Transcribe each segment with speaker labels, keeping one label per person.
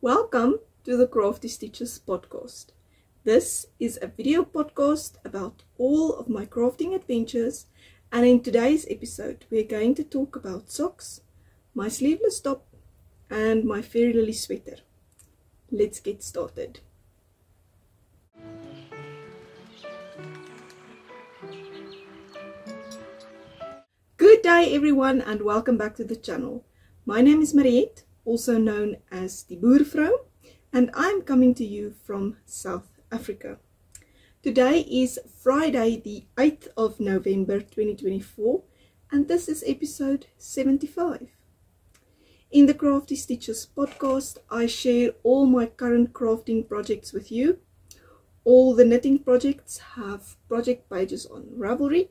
Speaker 1: Welcome to the Crafty Stitches Podcast. This is a video podcast about all of my crafting adventures, and in today's episode we're going to talk about socks, my sleeveless top and my fairy lily sweater. Let's get started. Good day everyone and welcome back to the channel. My name is Mariette, also known as die Boervrou, and I'm coming to you from South Africa. Today is Friday the 8th of November 2024 and this is episode 75. In the Crafty Stitches podcast, I share all my current crafting projects with you. All the knitting projects have project pages on Ravelry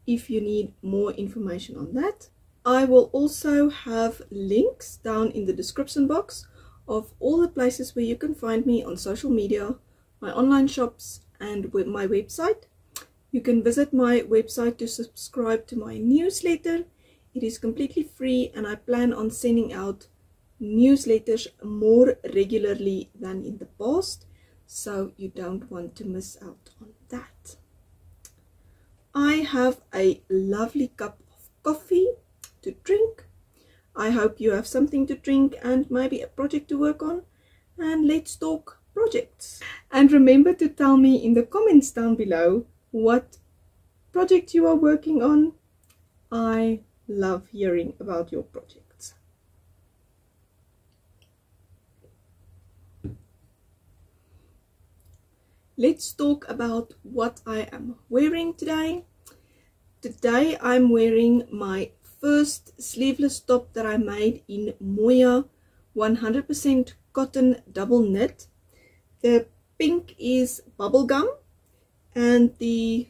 Speaker 1: if you need more information on that. I will also have links down in the description box of all the places where you can find me on social media, my online shops and my website. You can visit my website to subscribe to my newsletter. It is completely free and I plan on sending out newsletters more regularly than in the past, so you don't want to miss out on that. I have a lovely cup of coffee to drink. I hope you have something to drink and maybe a project to work on, and let's talk projects. And remember to tell me in the comments down below what project you are working on. I love hearing about your projects. Let's talk about what I am wearing today. Today I'm wearing my first sleeveless top that I made in Moya 100% cotton double knit. The pink is bubblegum and the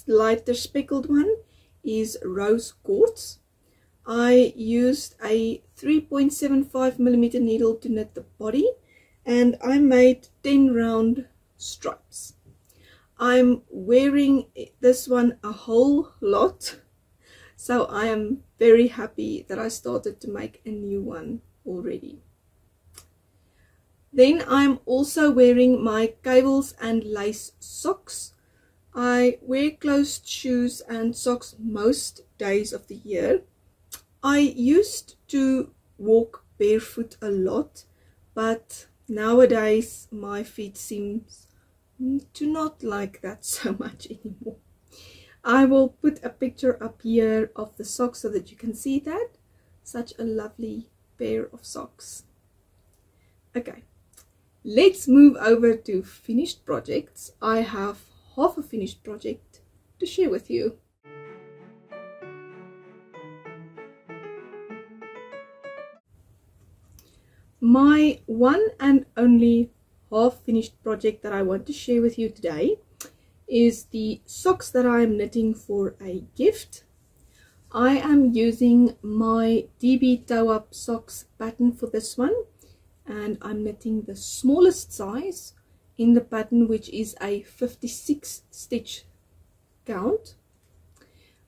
Speaker 1: lighter speckled one is rose quartz. I used a 3.75mm needle to knit the body and I made 10 round stripes. I'm wearing this one a whole lot, so I am very happy that I started to make a new one already. Then I'm also wearing my cables and lace socks. I wear closed shoes and socks most days of the year. I used to walk barefoot a lot, but nowadays my feet seems to not like that so much anymore. I will put a picture up here of the socks so that you can see that. Such a lovely pair of socks. Okay, let's move over to finished projects. I have half a finished project to share with you. My one and only half finished project that I want to share with you today is the socks that I am knitting for a gift. I am using my DB Toe Up Socks pattern for this one, and I'm knitting the smallest size in the pattern, which is a 56 stitch count.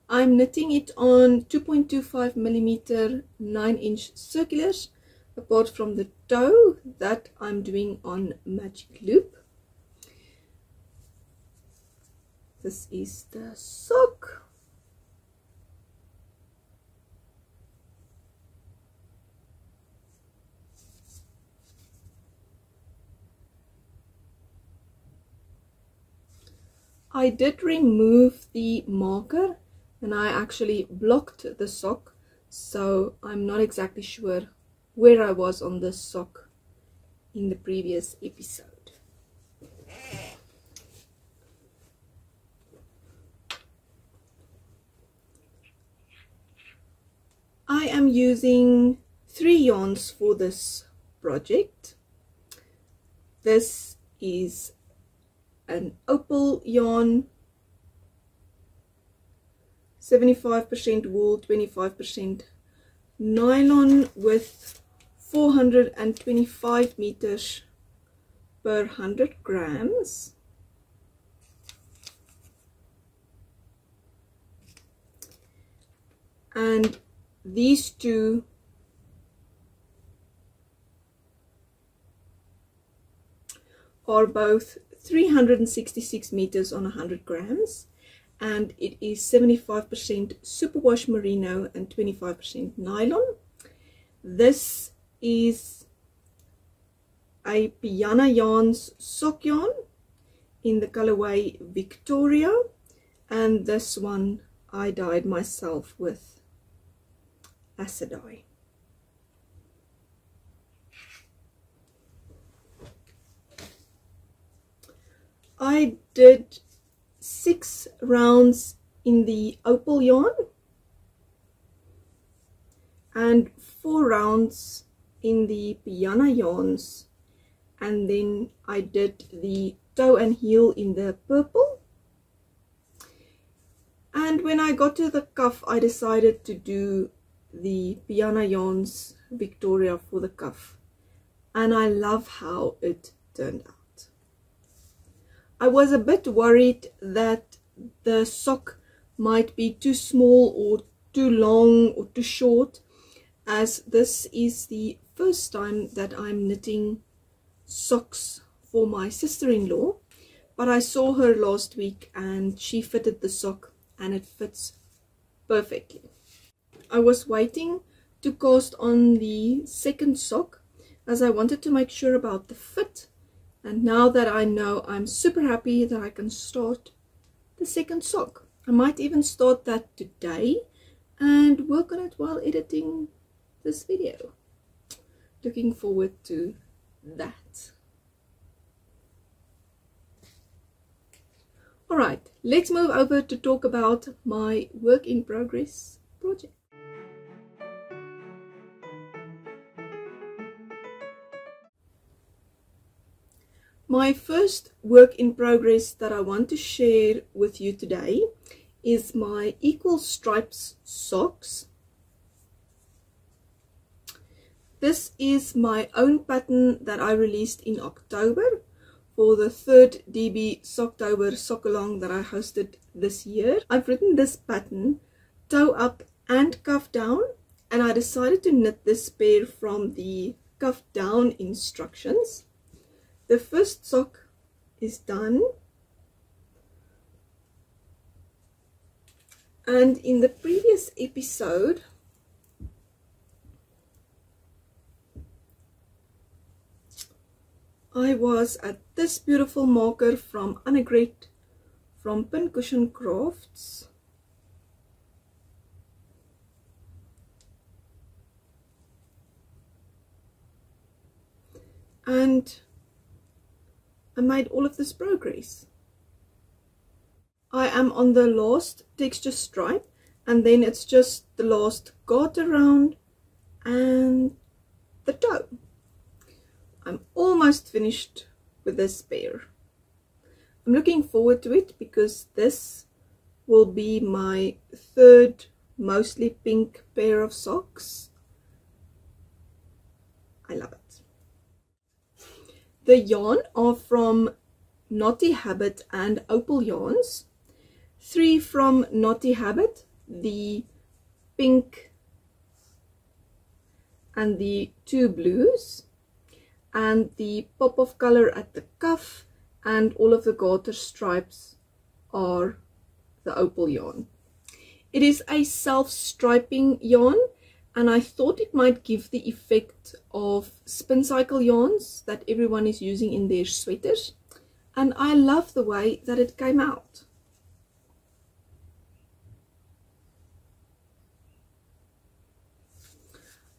Speaker 1: I'm knitting it on 2.25mm 9-inch circulars, apart from the toe that I'm doing on magic loop. This is the sock. I did remove the marker and I actually blocked the sock, so I'm not exactly sure where I was on this sock in the previous episode. I am using 3 yarns for this project. This is an opal yarn, 75% wool, 25% nylon, with 425 meters per 100 grams. And these two are both 366 meters on 100 grams, and it is 75% superwash merino and 25% nylon. This is a Piana Yarns sock yarn in the colorway Victoria, and this one I dyed myself with acid dye. I did 6 rounds in the opal yarn and 4 rounds in the Piana yarns, and then I did the toe and heel in the purple. And when I got to the cuff, I decided to do the Piana Yarns Victoria for the cuff, and I love how it turned out. I was a bit worried that the sock might be too small or too long or too short, as this is the first time that I'm knitting socks for my sister-in-law, but I saw her last week and she fitted the sock and it fits perfectly. I was waiting to cast on the second sock as I wanted to make sure about the fit, and now that I know, I'm super happy that I can start the second sock. I might even start that today and work on it while editing this video. Looking forward to that. Alright, let's move over to talk about my work in progress project. My first work in progress that I want to share with you today is my equal stripes socks. This is my own pattern that I released in October for the 3rd DB Socktober sock along that I hosted this year. I've written this pattern toe up and cuff down, and I decided to knit this pair from the cuff down instructions. The first sock is done, and in the previous episode I was at this beautiful marker from Annegret from Pincushion Crafts. And I made all of this progress. I am on the last texture stripe, and then it's just the last garter round and the toe. I'm almost finished with this pair. I'm looking forward to it because this will be my 3rd mostly pink pair of socks. I love it. The yarn are from Knotty Habit and Opal Yarns. 3 from Knotty Habit, the pink and the 2 blues, and the pop of color at the cuff and all of the garter stripes are the opal yarn. It is a self-striping yarn, and I thought it might give the effect of spin cycle yarns that everyone is using in their sweaters, and I love the way that it came out.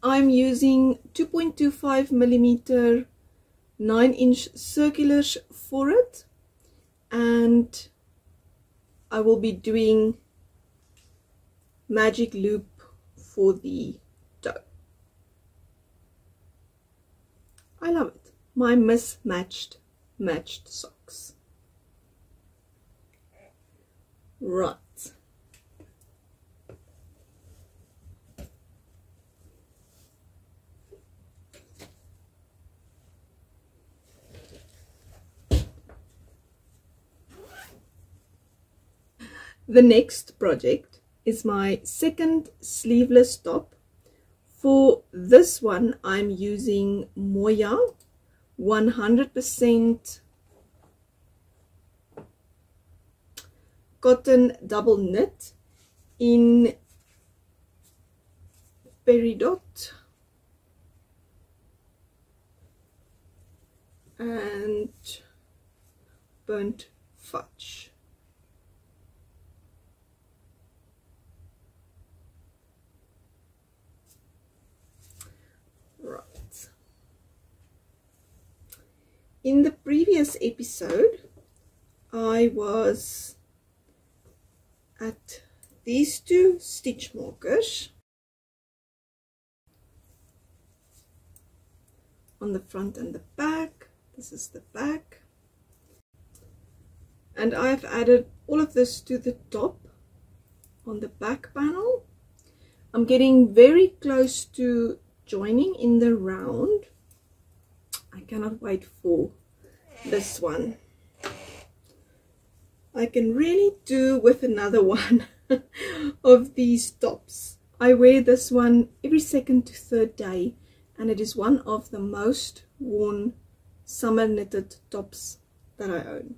Speaker 1: I'm using 2.25mm 9-inch circulars for it, and I will be doing magic loop for the toe. I love it. My matched socks. Right. The next project is my second sleeveless top. For this one, I'm using Moya 100% cotton double knit in peridot and burnt fudge. Right. In the previous episode, I was at these two stitch markers on the front and the back. This is the back, and I've added all of this to the top on the back panel. I'm getting very close to joining in the round. I cannot wait for this one. I can really do with another one of these tops. I wear this one every second to third day, and it is one of the most worn summer knitted tops that I own.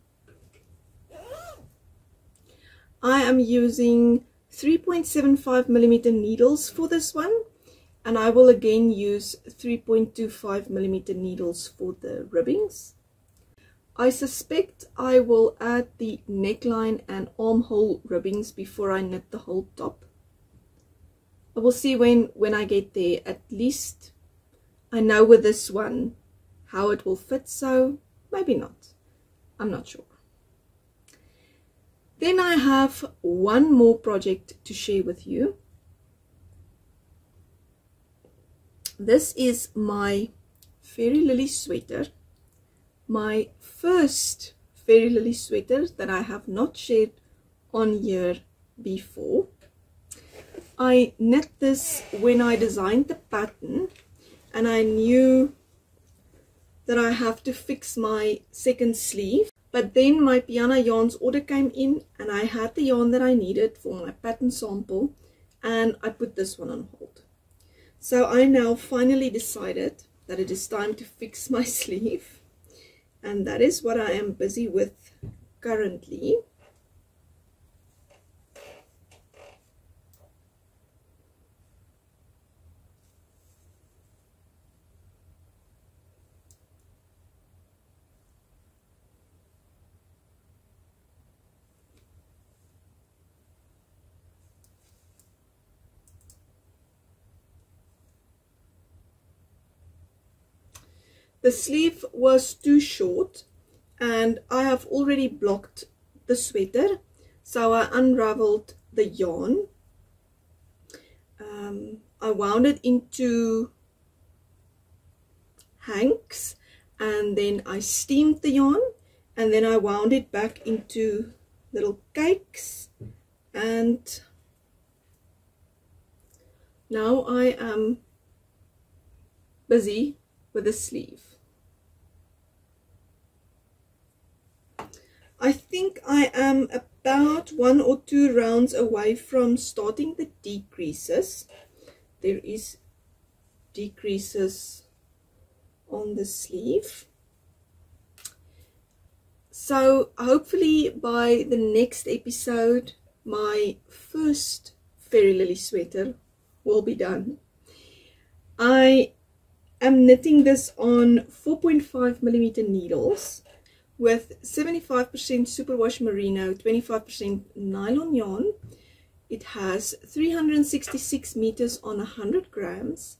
Speaker 1: I am using 3.75mm needles for this one, and I will again use 3.25mm needles for the ribbings. I suspect I will add the neckline and armhole ribbings before I knit the whole top. I will see when I get there. At least I know with this one how it will fit, so maybe not. I'm not sure. Then I have one more project to share with you. This is my Fairy Lily sweater. My first Fairy Lily sweater that I have not shared on here before. I knit this when I designed the pattern, and I knew that I have to fix my second sleeve, but then my Piana Yarns order came in and I had the yarn that I needed for my pattern sample, and I put this one on hold. So I now finally decided that it is time to fix my sleeve, and that is what I am busy with currently. The sleeve was too short, and I have already blocked the sweater, so I unraveled the yarn. I wound it into hanks, and then I steamed the yarn, and then I wound it back into little cakes, and now I am busy with the sleeve. I think I am about 1 or 2 rounds away from starting the decreases. There is decreases on the sleeve. So hopefully by the next episode, my first Fairy Lily sweater will be done. I am knitting this on 4.5mm needles with 75% superwash merino, 25% nylon yarn. It has 366 meters on 100 grams,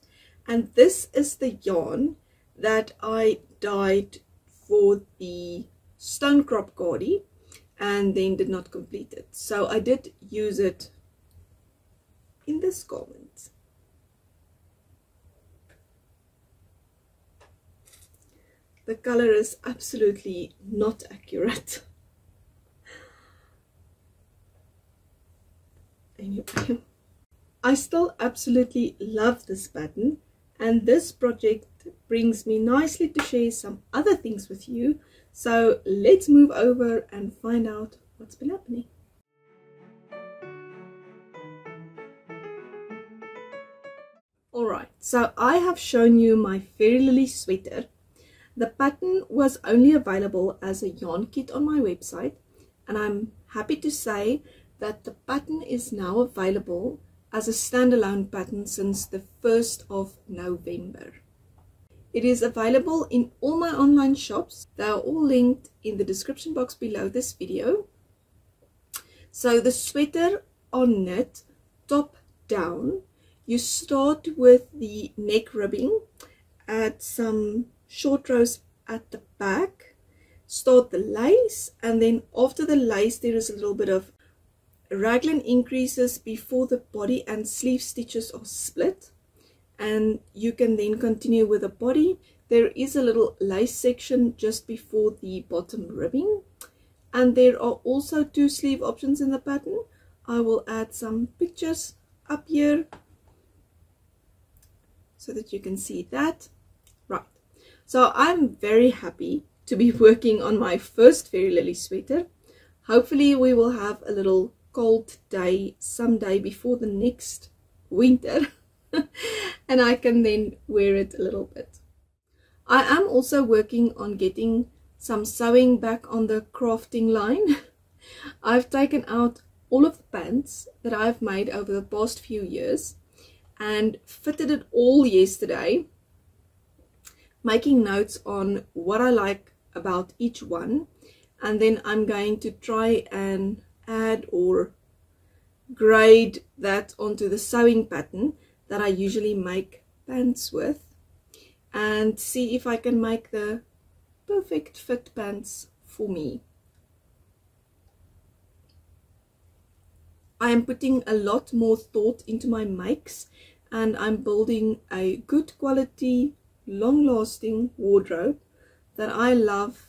Speaker 1: and this is the yarn that I dyed for the stone crop cardi and then did not complete it. So I did use it in this garment. The color is absolutely not accurate. Anyway, I still absolutely love this pattern, and this project brings me nicely to share some other things with you. So let's move over and find out what's been happening. Alright, so I have shown you my Fairy Lily sweater. The pattern was only available as a yarn kit on my website, and I'm happy to say that the pattern is now available as a standalone pattern since the 1st of November. It is available in all my online shops. They are all linked in the description box below this video. So the sweater are knit top down. You start with the neck ribbing, add some short rows at the back, start the lace, and then after the lace there is a little bit of raglan increases before the body and sleeve stitches are split, and you can then continue with the body. There is a little lace section just before the bottom ribbing, and there are also 2 sleeve options in the pattern. I will add some pictures up here so that you can see that. Right, so I'm very happy to be working on my first Fairy Lily sweater. Hopefully we will have a little cold day someday before the next winter and I can then wear it a little bit. I am also working on getting some sewing back on the crafting line. I've taken out all of the pants that I've made over the past few years and fitted it all yesterday, making notes on what I like about each one, and then I'm going to try and add or grade that onto the sewing pattern that I usually make pants with, and see if I can make the perfect fit pants for me. I am putting a lot more thought into my makes, and I'm building a good quality, long-lasting wardrobe that I love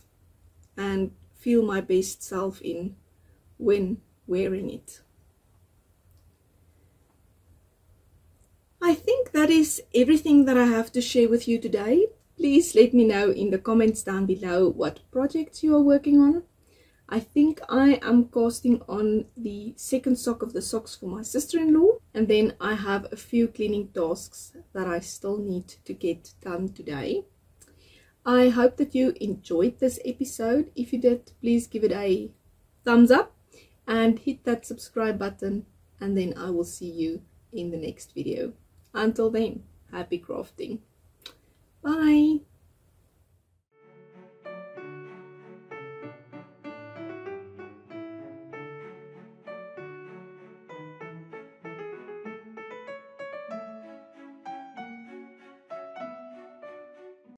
Speaker 1: and feel my best self in when wearing it. I think that is everything that I have to share with you today. Please let me know in the comments down below what projects you are working on. I think I am casting on the second sock of the socks for my sister-in-law, and then I have a few cleaning tasks that I still need to get done today. I hope that you enjoyed this episode. If you did, please give it a thumbs up and hit that subscribe button, and then I will see you in the next video. Until then, happy crafting. Bye.